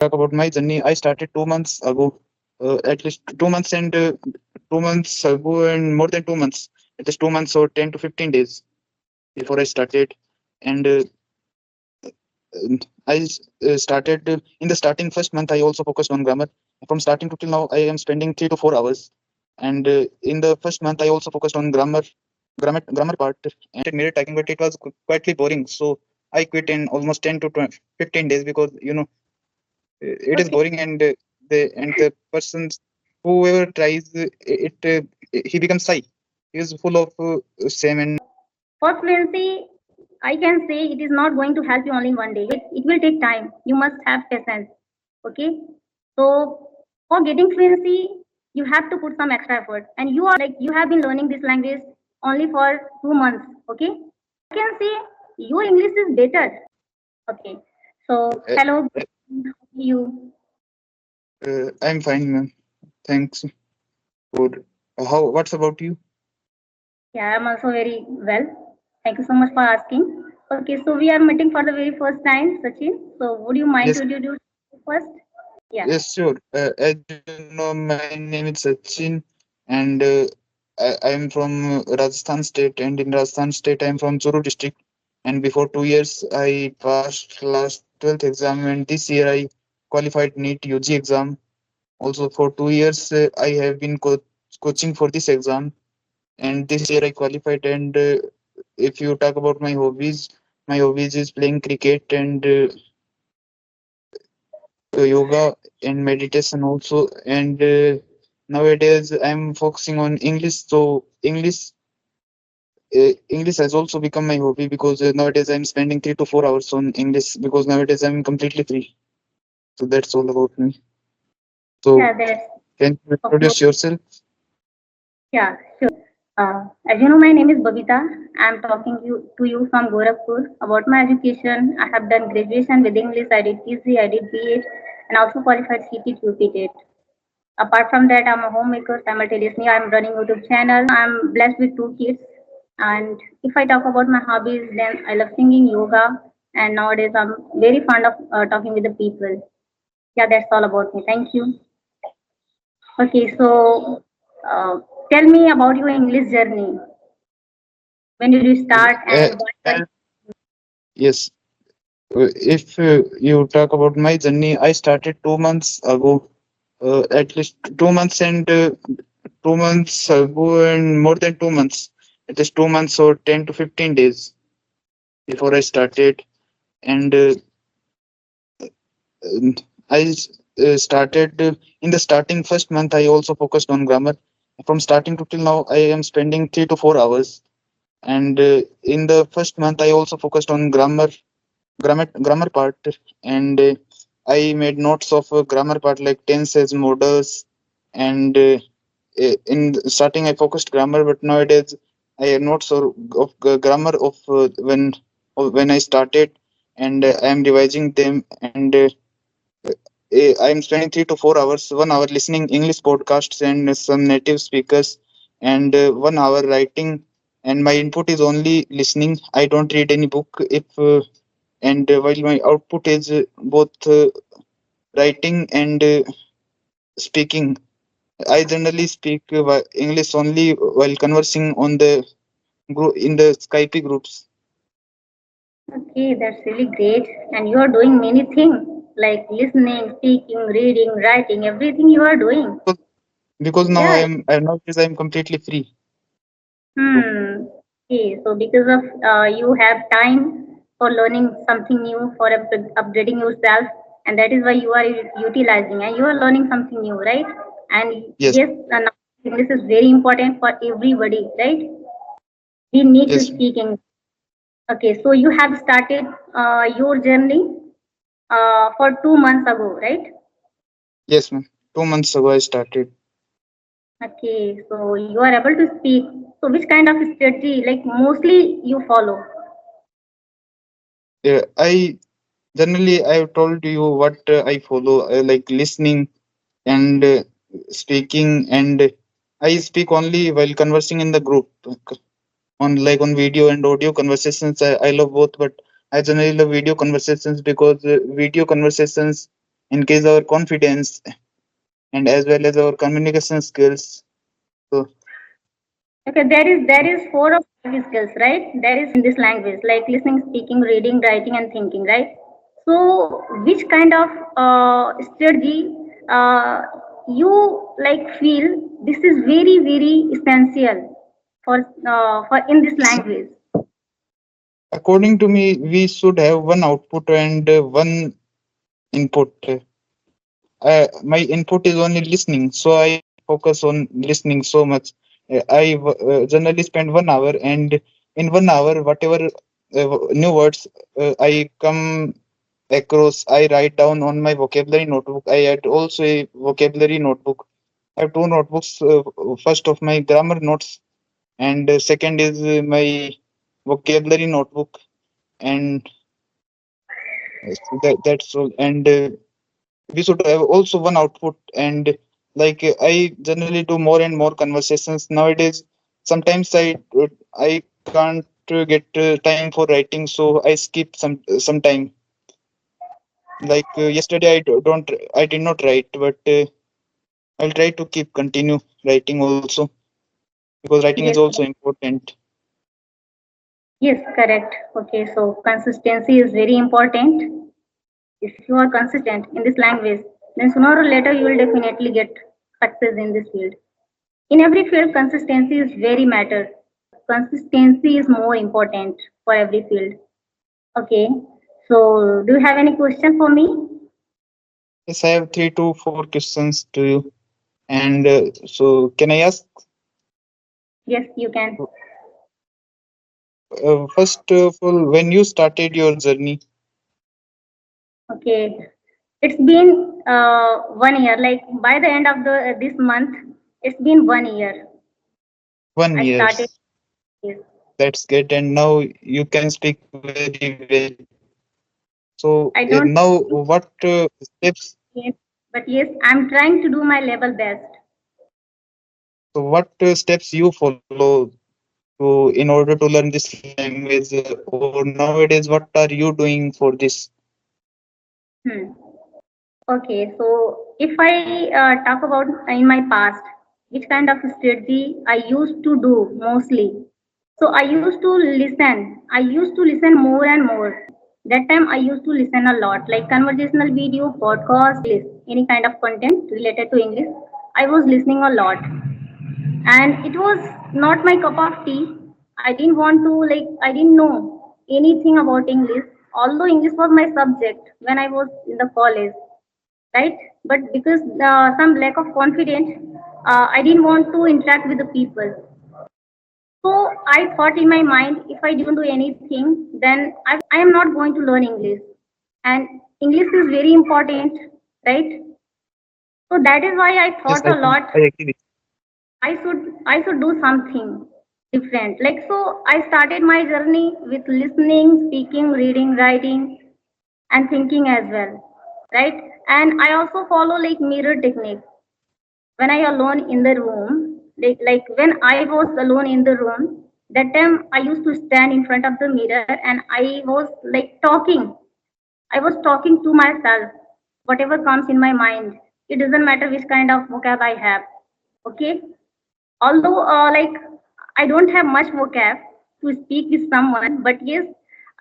talk about my journey, I started 2 months ago, at least 2 months and 2 months ago, and more than 2 months, at least 2 months or 10 to 15 days before I started. And started in the starting first month. I also focused on grammar. From starting to till now, I am spending 3 to 4 hours. And in the first month, I also focused on grammar part and mirror tagging, but it was quietly boring. So I quit in almost 10 to 20, 15 days because it is Okay. boring, and the persons whoever tries it, he becomes shy. He is full of shame and For fluency, I can say it is not going to help you only in one day. It will take time. You must have patience. Okay. So for getting fluency, you have to put some extra effort. And you are like you have been learning this language only for 2 months. Okay. I can say your English is better. Okay. So uh, hello, uh, how are you? I'm fine, ma'am. Thanks for how. What's about you? Yeah, I'm also very well. Thank you so much for asking. Okay, so we are meeting for the very first time, Sachin. So would you mind Yes, to introduce first? Yeah. yes, sure. As you know, my name is Sachin, and I am from Rajasthan state, and in Rajasthan state, I am from Churu district. And before 2 years, I passed last 12th exam, and this year I qualified NEET UG exam. Also, for 2 years, I have been coaching for this exam, and this year I qualified. And if you talk about my hobbies is playing cricket and yoga and meditation also. And nowadays I'm focusing on English. So English has also become my hobby because nowadays I'm spending 3 to 4 hours on English because nowadays I'm completely free. So that's all about me. So Yeah, that's can you of course. introduce yourself? Yeah, sure. As you know, my name is Babita. I'm talking to you from Gorakhpur about my education. I have done graduation with English. I did PG, I did BA, and also qualified CT to repeated. Apart from that, I'm a homemaker. Simultaneously, I'm running YouTube channel. I'm blessed with two kids. And if I talk about my hobbies, then I love singing, yoga, and nowadays I'm very fond of talking with the people. Yeah, that's all about me. Thank you. Okay, so uh, tell me about your English journey. When did you start and what were Uh, yes. If you talk about my journey, I started 2 months ago, at least 2 months and 2 months ago, and more than 2 months, at least 2 months or 10 to 15 days before I started. And started in the starting first month, I also focused on grammar. From starting to till now, I am spending 3 to 4 hours. And in the first month, I also focused on grammar part, and I made notes of grammar part like tenses, modals, and in the starting I focused grammar, but nowadays I have notes of grammar of when I started, and I am revising them. And I am spending 3 to 4 hours, 1 hour listening English podcasts and some native speakers, and 1 hour writing. And my input is only listening. I don't read any book. If and while my output is both writing and speaking. I generally speak English only while conversing on the group in the Skype groups. okay? That's really great. And you are doing many things like listening, speaking, reading, writing, everything you are doing. because, because now Yeah. nowadays I am completely free. So Hmm. Okay. So because of you have time for learning something new, for upgrading yourself, and that is why you are utilizing and you are learning something new, right? And yes, yes, now English is very important for everybody, right? We need to yes, speak English. Okay. So you have started your journey for 2 months ago, right? yes, ma'am. 2 months ago I started. Okay. So you are able to speak. So which kind of strategy, like mostly you follow? I generally I have told you what I follow, like listening and speaking, and I speak only while conversing in the group. On like on video and audio conversations, I love both, but I generally love video conversations because video conversations increase our confidence, and as well as our communication skills. So Okay, there is four of five skills, right? There is in this language, like listening, speaking, reading, writing, and thinking, right? So, which kind of strategy you like feel this is very very essential for in this language? according to me, we should have one output and one input. My input is only listening, so I focus on listening so much. I generally spend 1 hour, and in 1 hour, whatever new words I come across, I write down on my vocabulary notebook. I add also a vocabulary notebook. I have two notebooks. First of my grammar notes, and second is my vocabulary notebook, and that's all. And we should have also one output, and I generally do more and more conversations nowadays. Sometimes I can't get time for writing, so I skip some time. Yesterday I did not write, but I'll try to keep continue writing also, because writing is Yes, also important. yes, correct. Okay, so consistency is very important. If you are consistent in this language, then sooner or later you will definitely get success in this field. In every field, consistency is very matter. Consistency is more important for every field. Okay. So, do you have any question for me? Yes, I have 3 to 4 questions to you, and so can I ask? Yes, you can. First of all, when you started your journey? Okay. It's been 1 year. Like by the end of the this month, it's been 1 year. 1 I year. started this. That's great, and now you can speak very well. So I don't. now what steps? Yes, but yes, I'm trying to do my level best. So what steps you follow to in order to learn this language? Or nowadays, what are you doing for this? Hmm. Okay, so if I talk about in my past, which kind of strategy I used to do mostly. So I used to listen. I used to listen more and more. That time I used to listen a lot, like conversational video, podcast, any kind of content related to English. I was listening a lot, and it was not my cup of tea. I didn't want to like. I didn't know anything about English, although English was my subject when I was in the college, right? But because some lack of confidence, I didn't want to interact with the people. So I thought in my mind, if I don't do anything, then I am not going to learn English, and English is very important, right? So that is why I Yes, thought a lot. I agree with. I should do something different, like, so I started my journey with listening, speaking, reading, writing, and thinking as well, right? And I also follow like mirror technique when I alone in the room. Like when I was alone in the room, that time I used to stand in front of the mirror and I was like talking. I was talking to myself, whatever comes in my mind. It doesn't matter which kind of vocab I have. Okay, although like I don't have much vocab to speak with someone, but yes,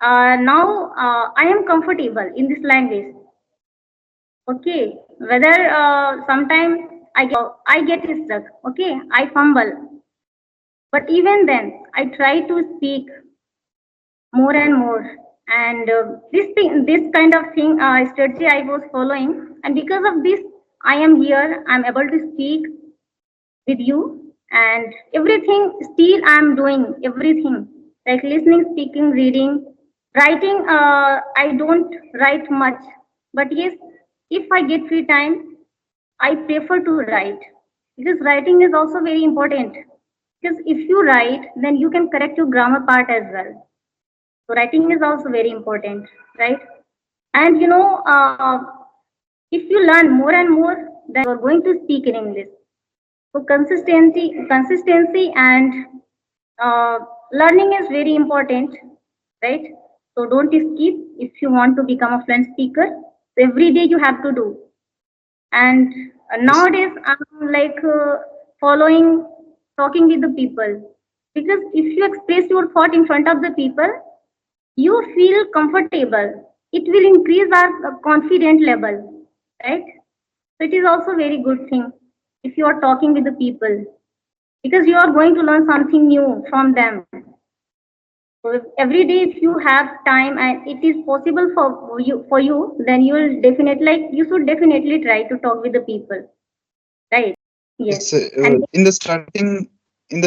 now I am comfortable in this language. Okay, whether sometime I get stuck. Okay, I fumble, but even then I try to speak more and more. And this kind of thing, strategy I was following, and because of this, I am here. I'm able to speak with you, and everything. Still, I'm doing everything like listening, speaking, reading, writing. I don't write much, but yes, if I get free time, I prefer to write, because writing is also very important. Because if you write, then you can correct your grammar part as well. So writing is also very important, right? And if you learn more and more, then you are going to speak in English. So consistency, and learning is very important, right? So don't skip if you want to become a fluent speaker. Every day you have to do. And Yes, nowadays I'm like following talking with the people, because if you express your thought in front of the people, you feel comfortable. It will increase our confident level, right? So it is also very good thing if you are talking with the people, because you are going to learn something new from them. So if every day if you have time and it is possible for you, then you will definitely, like, you should definitely try to talk with the people, right? Yes. yes. And In the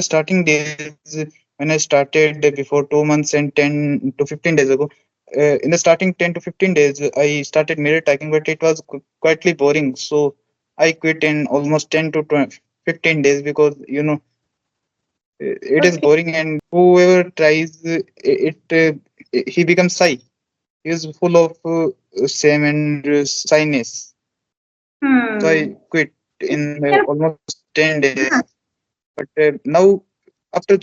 starting days, when I started before 2 months and 10 to 15 days ago, in the starting 10 to 15 days, I started mirror tagging, but it was quietly boring. So I quit in almost 10 to 15 days because it is okay. boring, and whoever tries he becomes shy. He is full of shame and shyness. So I Hmm. quit You in can, almost 10 days. yeah, But now, after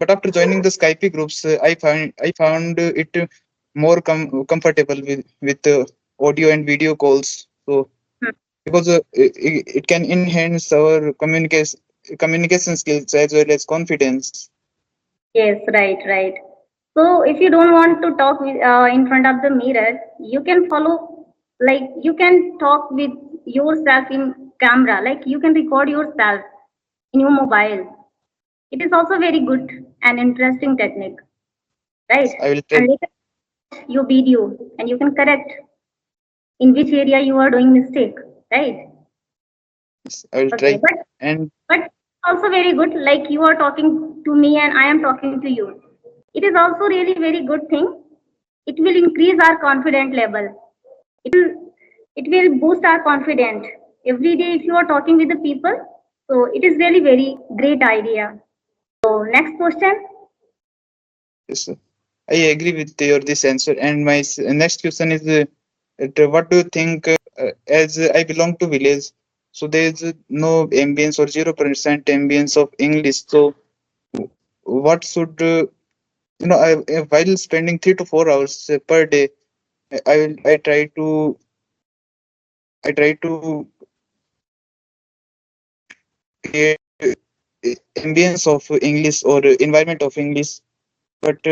after joining the Skype groups, I found it more comfortable with audio and video calls. So hmm. because it can enhance our communication skills as well as confidence. Yes, right, right. So if you don't want to talk in front of the mirror, you can follow, like, you can talk with yourself in camera, like you can record yourself in your mobile. It is also very good and interesting technique, right? I will try. And later your video and you can correct in which area you are doing mistake, right? I will Okay, try. And but also very good, like you are talking to me and I am talking to you. It is also really very good thing. It will increase our confident level. It will boost our confidence every day if you are talking with the people. So it is really very great idea. So next question. yes, I agree with your this answer. And my next question is, what do you think? As I belong to village, so there is no ambience or 0% ambience of English. So what should while spending 3 to 4 hours per day, I will I try to create ambience of English or environment of English. But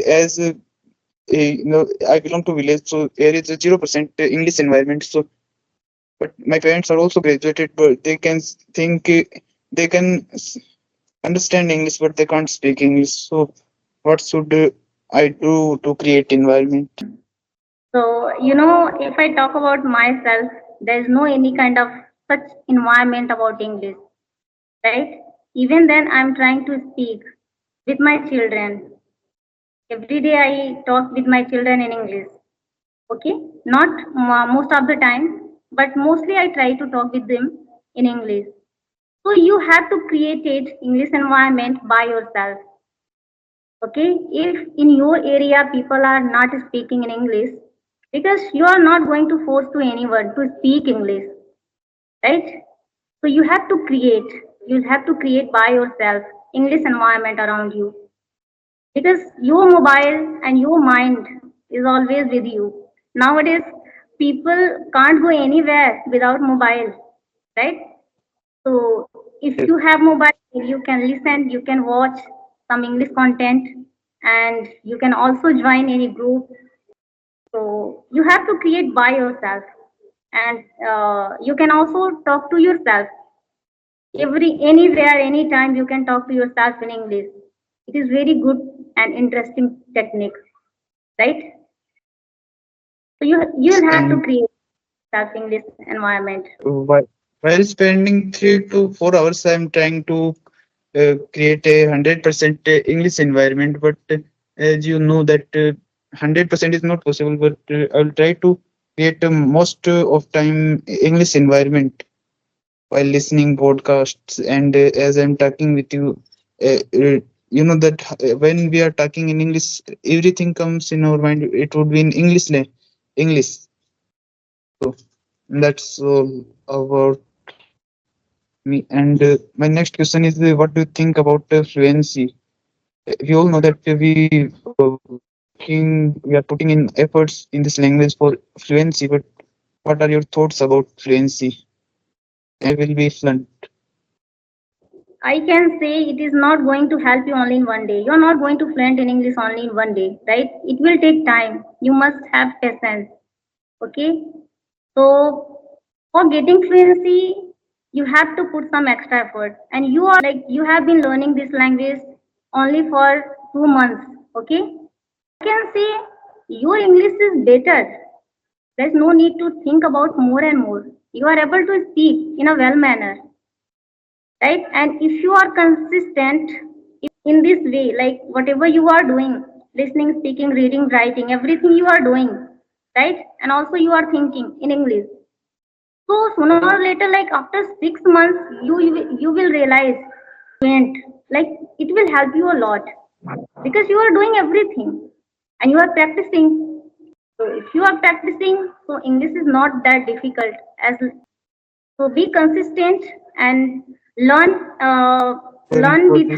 as I belong to village, so there is a 0% English environment. So, but my parents are also graduated, but they can think they can understand English, but they can't speak English. So, what should I do to create environment? So if I talk about myself, there is no any kind of such environment about English, right? Even then I'm trying to speak with my children. Every day I talk with my children in English. Okay, not most of the time, but mostly I try to talk with them in English. So you have to create it English environment by yourself. Okay, if in your area people are not speaking in English, because you are not going to force to anyone to speak English, right? So you have to create by yourself English environment around you, because your mobile and your mind is always with you. Nowadays people can't go anywhere without mobile, right? So if you have mobile, you can listen, you can watch some English content, and you can also join any group. So you have to create by yourself, and you can also talk to yourself anywhere, anytime. You can talk to yourself in English. It is very good and interesting technique, right? So you'll Yes, have to and create self English environment. while spending 3 to 4 hours, I'm trying to create a 100% English environment. But as you know that 100% is not possible. But I'll try to create most of time English environment while listening podcasts, and as I'm talking with you. You know that when we are talking in English, everything comes in our mind. It would be in English. So that's all about me. And my next question is, what do you think about fluency? We all know that we We are putting in efforts in this language for fluency. But what are your thoughts about fluency? And will be fluent. I can say it is not going to help you only in one day. You are not going to fluent in English only in one day, right? It will take time. You must have patience. Okay. So for getting fluency, you have to put some extra effort. And you are like you have been learning this language only for 2 months. Okay. I can say your English is better. There's no need to think about more and more. You are able to speak in a well manner, right? And if you are consistent in this way, like whatever you are doing, listening, speaking, reading, writing, everything you are doing, right? And also you are thinking in English. So sooner or later, like after 6 months, you will realize fluent. Like it will help you a lot because you are doing everything and you are practicing. So if you are practicing, so English is not that difficult as so be consistent and learn Thank you learn for with this